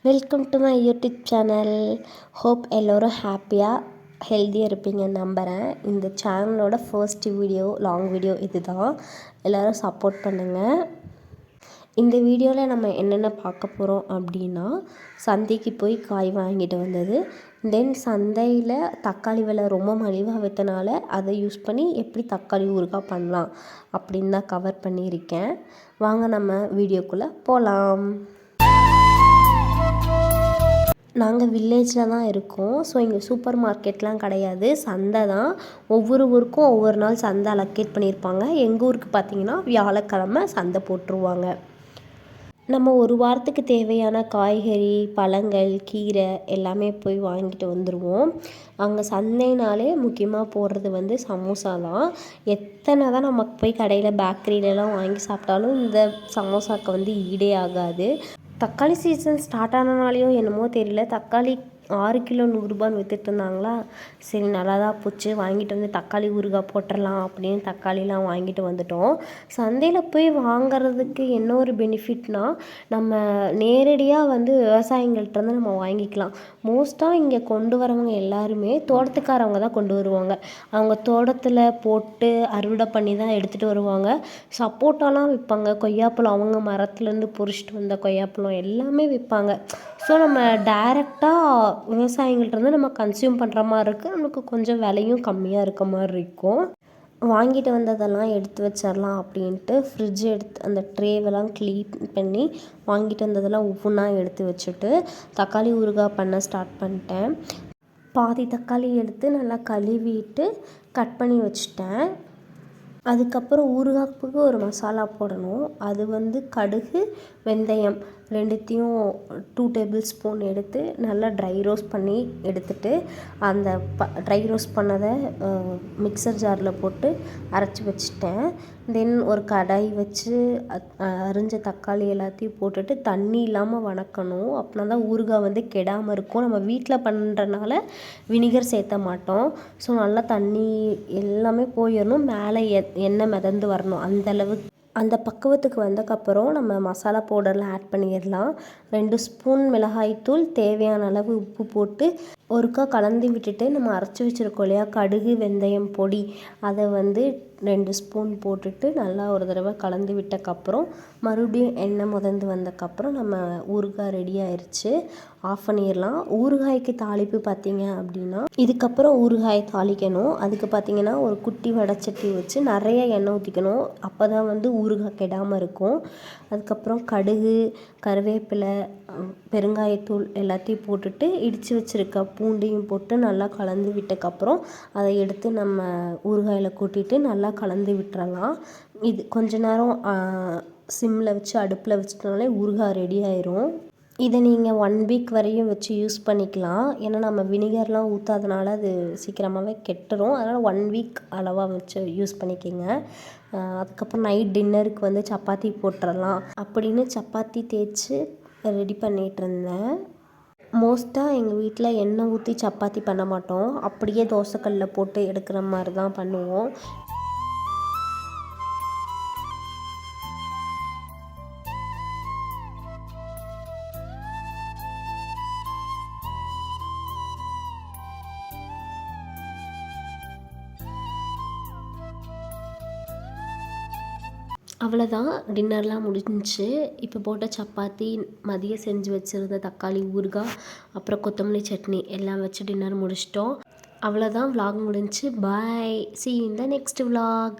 Welcome to my YouTube channel. Hope எல்லோரும் ஹாப்பியாக ஹெல்த்தியாக இருப்பீங்கன்னு நம்புகிறேன். இந்த சேனலோட ஃபர்ஸ்ட் வீடியோ லாங் வீடியோ இது தான். எல்லோரும் சப்போர்ட் பண்ணுங்கள். இந்த வீடியோவில் நம்ம என்னென்ன பார்க்க போகிறோம் அப்படின்னா, சந்தைக்கு போய் காய் வாங்கிட்டு வந்தது, தென் சந்தையில் தக்காளி விலை ரொம்ப மலிவாக விற்றனால அதை யூஸ் பண்ணி எப்படி தக்காளி ஊறுகாய் பண்ணலாம் அப்படின்னு தான் கவர் பண்ணியிருக்கேன். வாங்க நம்ம வீடியோக்குள்ளே போகலாம். நாங்கள் வில்லேஜில் தான் இருக்கோம். ஸோ இங்கே சூப்பர் மார்க்கெட்லாம் கிடையாது, சந்தை தான். ஒவ்வொரு ஊருக்கும் ஒவ்வொரு நாள் சந்தை அலோகேட் பண்ணியிருப்பாங்க. எங்கள் ஊருக்கு பார்த்திங்கன்னா வியாழக்கிழமை சந்தை போட்டுருவாங்க. நம்ம ஒரு வாரத்துக்கு தேவையான காய்கறி, பழங்கள், கீரை எல்லாமே போய் வாங்கிட்டு வந்துடுவோம். அங்கே சந்தைனாலே முக்கியமாக போடுறது சமோசா தான். எத்தனை தான் நமக்கு போய் கடையில் பேக்கரியிலலாம் வாங்கி சாப்பிட்டாலும் இந்த சமோசாவுக்கு ஈடே ஆகாது. தக்காளி சீசன் ஸ்டார்ட் ஆனனாலையோ என்னமோ தெரியல, தக்காளி 6 கிலோ 100 ரூபான்னு விற்றுட்டு இருந்தாங்களா. சரி, நல்லா தான் போச்சு, வாங்கிட்டு தக்காளி ஊறுகாய் போட்டுடலாம் அப்படின்னு தக்காளிலாம் வாங்கிட்டு வந்துட்டோம். சந்தையில் போய் வாங்கிறதுக்கு என்ன ஒரு பெனிஃபிட்னால், நம்ம நேரடியாக விவசாயிங்கள்ட்டேருந்து நம்ம வாங்கிக்கலாம். மோஸ்ட்டாக இங்கே கொண்டு வரவங்க எல்லாருமே தோட்டத்துக்காரவங்க தான் கொண்டு வருவாங்க. அவங்க தோட்டத்தில் போட்டு அறுவடை பண்ணி தான் எடுத்துகிட்டு வருவாங்க. சப்போட்டாலாம் விற்பாங்க, கொய்யாப்பழம் அவங்க மரத்துலேருந்து பொறிச்சிட்டு வந்த கொய்யாப்பழம் எல்லாமே விற்பாங்க. ஸோ நம்ம டைரெக்டாக விவசாயிங்கள்ட்டேருந்து நம்ம கன்சியூம் பண்ணுற மாதிரி இருக்குது. நமக்கு கொஞ்சம் விலையும் கம்மியாக இருக்க மாதிரி இருக்கும். வாங்கிட்டு வந்ததெல்லாம் எடுத்து வச்சிடலாம் அப்படின்ட்டு ஃப்ரிட்ஜ் எடுத்து அந்த ட்ரேவெல்லாம் க்ளீன் பண்ணி வாங்கிட்டு வந்ததெல்லாம் ஒவ்வொன்றா எடுத்து வச்சுட்டு தக்காளி ஊறுகாய் பண்ண ஸ்டார்ட் பண்ணிட்டேன். பாதி தக்காளி எடுத்து நல்லா கழுவிட்டு கட் பண்ணி வச்சுட்டேன். அதுக்கப்புறம் ஊறுகாய்க்கு ஒரு மசாலா போடணும். அது கடுகு, வெந்தயம் ரெண்டுத்தையும் 2 டேபிள் ஸ்பூன் எடுத்து நல்லா ட்ரை ரோஸ்ட் பண்ணி எடுத்துட்டு, அந்த ட்ரை ரோஸ்ட் பண்ணதை மிக்சர் ஜாரில் போட்டு அரைச்சி வச்சுட்டேன். தென் ஒரு கடாய் வச்சு அரிஞ்ச தக்காளி எல்லாத்தையும் போட்டுட்டு தண்ணி இல்லாமல் வணக்கணும். அப்படின்னா தான் ஊறுகாய் கெடாமல் இருக்கும். நம்ம வீட்டில் பண்ணுறனால வினிகர் சேர்த்த மாட்டோம். ஸோ நல்லா தண்ணி எல்லாமே போயிடணும், மேலே எண்ணெய் மிதந்து வரணும். அந்தளவுக்கு அந்த பக்குவத்துக்கு வந்தக்கப்புறம் நம்ம மசாலா பவுடர்லாம் ஆட் பண்ணிடலாம். 2 ஸ்பூன் மிளகாய்த்தூள், தேவையான அளவு உப்பு போட்டு ஒருக்கா கலந்து விட்டுட்டு, நம்ம அரைச்சி வச்சுருக்கோம் இல்லையா கடுகு வெந்தயம் பொடி, அதை 2 ஸ்பூன் போட்டுட்டு நல்லா ஒரு தடவை கலந்து விட்டக்கப்புறம் மறுபடியும் எண்ணெய் மிதந்து வந்தக்கப்புறம் நம்ம ஊறுகாய் ரெடி ஆயிடுச்சு. ஆஃப் பண்ணிடலாம். ஊறுகாய்க்கு தாளிப்பு பார்த்திங்க அப்படின்னா, இதுக்கப்புறம் ஊறுகாயை தாளிக்கணும். அதுக்கு பார்த்திங்கன்னா ஒரு குட்டி வடைச்சட்டி வச்சு நிறைய எண்ணெய் ஊற்றிக்கணும். அப்போ தான் ஊறுகாய் கெடாமல் இருக்கும். அதுக்கப்புறம் கடுகு, கருவேப்பிலை, பெருங்காயத்தூள் எல்லாத்தையும் போட்டுட்டு இடித்து வச்சுருக்க பூண்டையும் போட்டு நல்லா கலந்து விட்டக்கப்புறம் அதை எடுத்து நம்ம ஊறுகாயில் கொட்டிட்டு நல்லா கலந்து விட்டுறலாம். இது கொஞ்ச நேரம் சிம்மில் வச்சு அடுப்பில் வச்சிட்டனாலே ஊறுகாய் ரெடி ஆயிரும். இதை நீங்கள் 1 வீக் வரையும் வச்சு யூஸ் பண்ணிக்கலாம். ஏன்னா நம்ம வினிகர்லாம் ஊற்றாதனால அது சீக்கிரமாகவே கெட்டுரும். அதனால் 1 வீக் அளவாக வச்சு யூஸ் பண்ணிக்கோங்க. அதுக்கப்புறம் நைட் டின்னருக்கு சப்பாத்தி போட்டுடலாம் அப்படின்னு சப்பாத்தி தேய்ச்சி ரெடி பண்ணிகிட்ருந்தேன். மோஸ்ட்டாக எங்கள் வீட்டில் எண்ணெய் ஊற்றி சப்பாத்தி பண்ண மாட்டோம், அப்படியே தோசைக்கல்லில் போட்டு எடுக்கிற மாதிரி தான் பண்ணுவோம். அவ்வளோதான், டின்னர்லாம் முடிஞ்சிச்சு. இப்போ போட்ட சப்பாத்தி, மதியம் செஞ்சு வச்சுருந்த தக்காளி ஊறுகாய், அப்புறம் கொத்தமல்லி சட்னி எல்லாம் வச்சு டின்னர் முடிச்சிட்டோம். அவ்வளோதான், vlog முடிஞ்சிச்சு. பாய், see you in the next vlog.